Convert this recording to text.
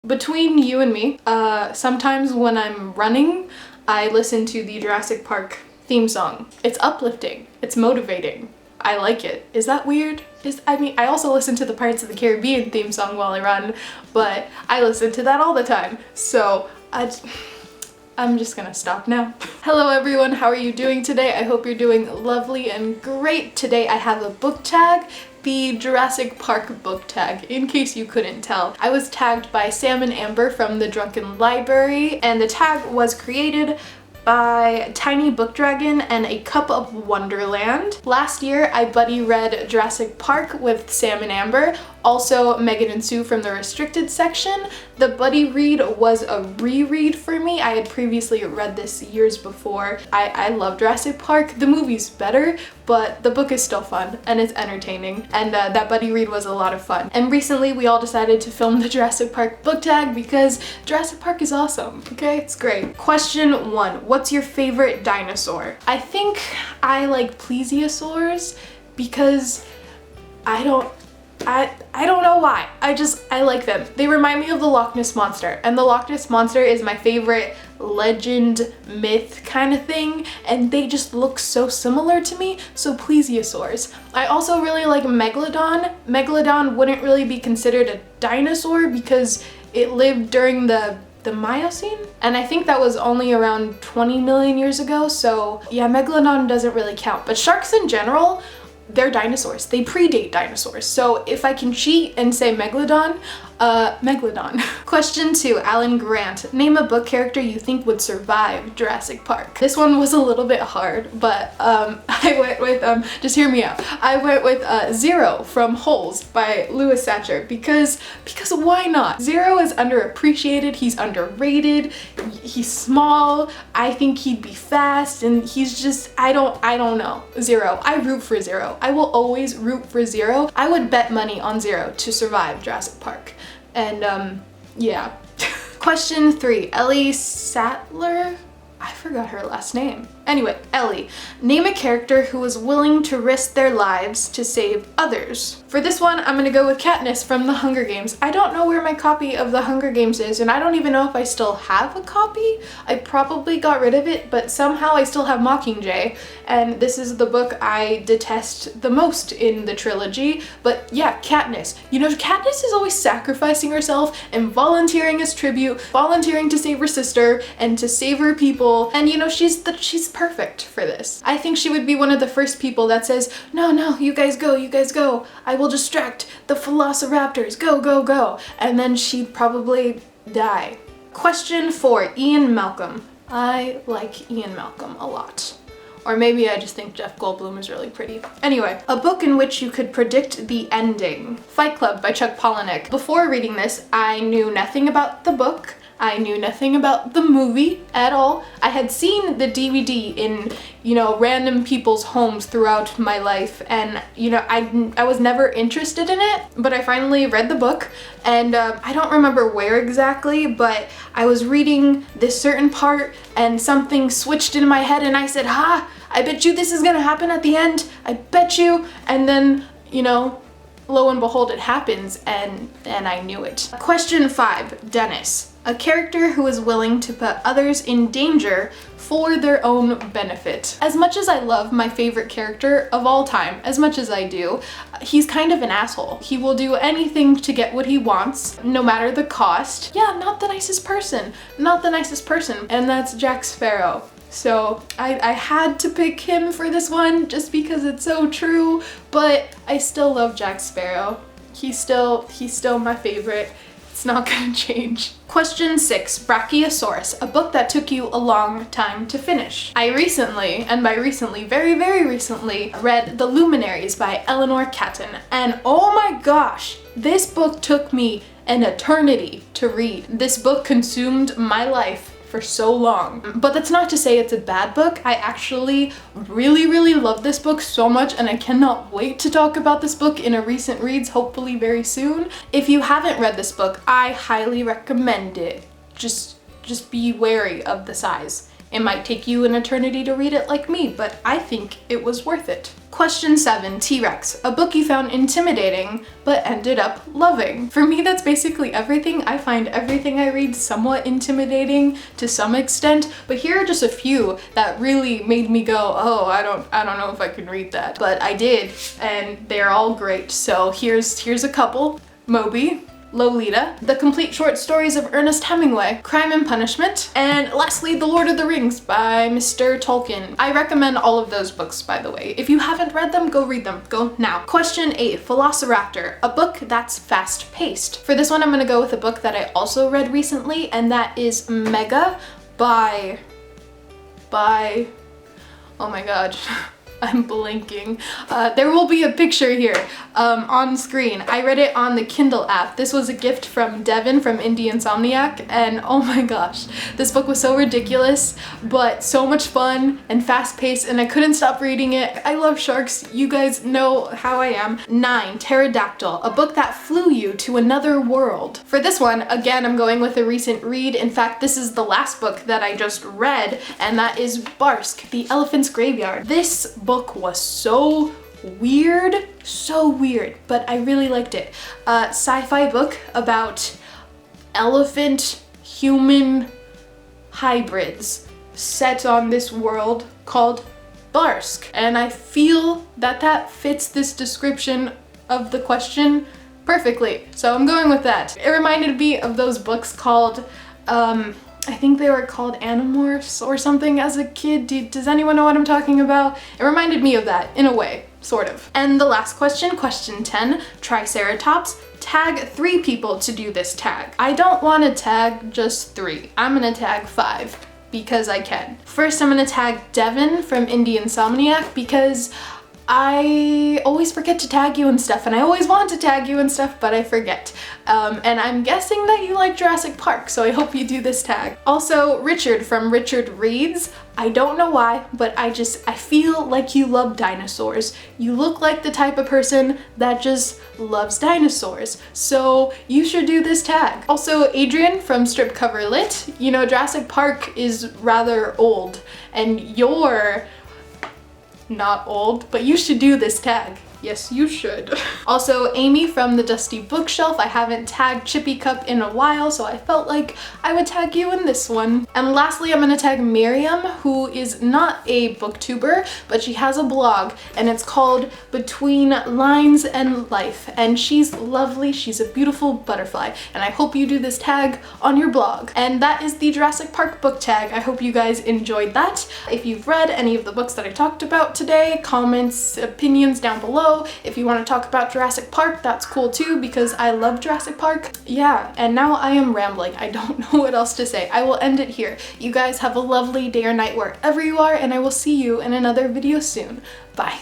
Between you and me, sometimes when I'm running, I listen to the Jurassic Park theme song. It's uplifting. It's motivating. I like it. Is that weird? I also listen to the Pirates of the Caribbean theme song while I run, but I listen to that all the time. So I'm just gonna stop now. Hello everyone, how are you doing today? I hope you're doing lovely and great. Today I have a book tag, the Jurassic Park book tag, in case you couldn't tell. I was tagged by Sam and Amber from the Drunken Library, and the tag was created by Tiny Book Dragon and A Cup of Wonderland. Last year, I buddy read Jurassic Park with Sam and Amber, also Megan and Sue from the restricted section. The buddy read was a reread for me. I had previously read this years before. I love Jurassic Park. The movie's better, but the book is still fun and it's entertaining. And that buddy read was a lot of fun. And recently we all decided to film the Jurassic Park book tag because Jurassic Park is awesome, okay? It's great. Question 1, what's your favorite dinosaur? I think I like plesiosaurs because I don't know why. I like them. They remind me of the Loch Ness Monster, and the Loch Ness Monster is my favorite legend myth kind of thing, and they just look so similar to me, so plesiosaurs. I also really like Megalodon. Megalodon wouldn't really be considered a dinosaur because it lived during the Miocene, and I think that was only around 20 million years ago, so yeah, Megalodon doesn't really count. But sharks in general, they're dinosaurs. They predate dinosaurs. So if I can cheat and say Megalodon, Megalodon. Question 2, Alan Grant. Name a book character you think would survive Jurassic Park. This one was a little bit hard, but I went with, just hear me out. I went with Zero from Holes by Louis Satcher because why not? Zero is underappreciated, he's underrated, he's small, I think he'd be fast, and he's just, I don't know. Zero. I root for Zero. I will always root for Zero. I would bet money on Zero to survive Jurassic Park. And yeah. Question 3, Ellie Sattler? I forgot her last name. Anyway, Ellie. Name a character who was willing to risk their lives to save others. For this one, I'm gonna go with Katniss from The Hunger Games. I don't know where my copy of The Hunger Games is, and I don't even know if I still have a copy. I probably got rid of it, but somehow I still have Mockingjay, and this is the book I detest the most in the trilogy. But yeah, Katniss. You know, Katniss is always sacrificing herself and volunteering as tribute, volunteering to save her sister and to save her people, and you know, she's perfect for this. I think she would be one of the first people that says, no, you guys go, I will distract the velociraptors, go, and then she'd probably die. Question 4, Ian Malcolm. I like Ian Malcolm a lot. Or maybe I just think Jeff Goldblum is really pretty. Anyway, a book in which you could predict the ending. Fight Club by Chuck Palahniuk. Before reading this, I knew nothing about the book. I knew nothing about the movie at all. I had seen the DVD in, you know, random people's homes throughout my life, and you know, I was never interested in it, but I finally read the book, and I don't remember where exactly, but I was reading this certain part and something switched in my head and I said, ha, I bet you this is gonna happen at the end, I bet you, and then, you know, lo and behold, it happens, and I knew it. Question 5, Dennis. A character who is willing to put others in danger for their own benefit. As much as I love my favorite character of all time, as much as I do, he's kind of an asshole. He will do anything to get what he wants, no matter the cost. Yeah, not the nicest person, and that's Jack Sparrow. So I had to pick him for this one just because it's so true, but I still love Jack Sparrow. He's still my favorite. It's not gonna change. Question 6, Brachiosaurus, a book that took you a long time to finish. I recently, and by recently, very, very recently, read The Luminaries by Eleanor Catton, and oh my gosh, this book took me an eternity to read. This book consumed my life for so long. But that's not to say it's a bad book. I actually really love this book so much, and I cannot wait to talk about this book in a recent reads, hopefully very soon. If you haven't read this book, I highly recommend it. Just be wary of the size. It might take you an eternity to read it like me, but I think it was worth it. Question 7, T-Rex, a book you found intimidating, but ended up loving. For me, that's basically everything. I find everything I read somewhat intimidating to some extent, but here are just a few that really made me go, oh, I don't know if I can read that. But I did, and they're all great. So here's a couple. Moby, Lolita, The Complete Short Stories of Ernest Hemingway, Crime and Punishment, and lastly, The Lord of the Rings by Mr. Tolkien. I recommend all of those books, by the way. If you haven't read them, go read them. Go now. Question 8, Velociraptor, a book that's fast-paced. For this one, I'm gonna go with a book that I also read recently, and that is Mega by, oh my god. I'm blanking. There will be a picture here on screen. I read it on the Kindle app. This was a gift from Devin from Indie Insomniac, and oh my gosh, this book was so ridiculous, but so much fun and fast-paced, and I couldn't stop reading it. I love sharks. You guys know how I am. 9, Pterodactyl, a book that flew you to another world. For this one, again, I'm going with a recent read. In fact, this is the last book that I just read, and that is Barsk, The Elephant's Graveyard. This book was so weird, but I really liked it. Sci-fi book about elephant human hybrids set on this world called Barsk, and I feel that that fits this description of the question perfectly, so I'm going with that. It reminded me of those books called I think they were called Animorphs or something as a kid. Does anyone know what I'm talking about? It reminded me of that, in a way, sort of. And the last question, question 10, Triceratops, tag 3 people to do this tag. I don't want to tag just 3. I'm gonna tag 5 because I can. First, I'm gonna tag Devin from Indie Insomniac because I always forget to tag you and stuff, and I always want to tag you and stuff, but I forget. And I'm guessing that you like Jurassic Park, so I hope you do this tag. Also, Richard from Richard Reads. I don't know why, but I feel like you love dinosaurs. You look like the type of person that just loves dinosaurs, so you should do this tag. Also, Adrian from Strip Cover Lit. You know, Jurassic Park is rather old, and you're not old, but you should do this tag. Yes, you should. Also, Amy from the Dusty Bookshelf. I haven't tagged Chippy Cup in a while, so I felt like I would tag you in this one. And lastly, I'm gonna tag Miriam, who is not a booktuber, but she has a blog, and it's called Between Lines and Life. And she's lovely, she's a beautiful butterfly, and I hope you do this tag on your blog. And that is the Jurassic Park book tag. I hope you guys enjoyed that. If you've read any of the books that I talked about today, comments, opinions down below. If you want to talk about Jurassic Park, that's cool too, because I love Jurassic Park. Yeah, and now I am rambling. I don't know what else to say. I will end it here. You guys have a lovely day or night wherever you are, and I will see you in another video soon. Bye.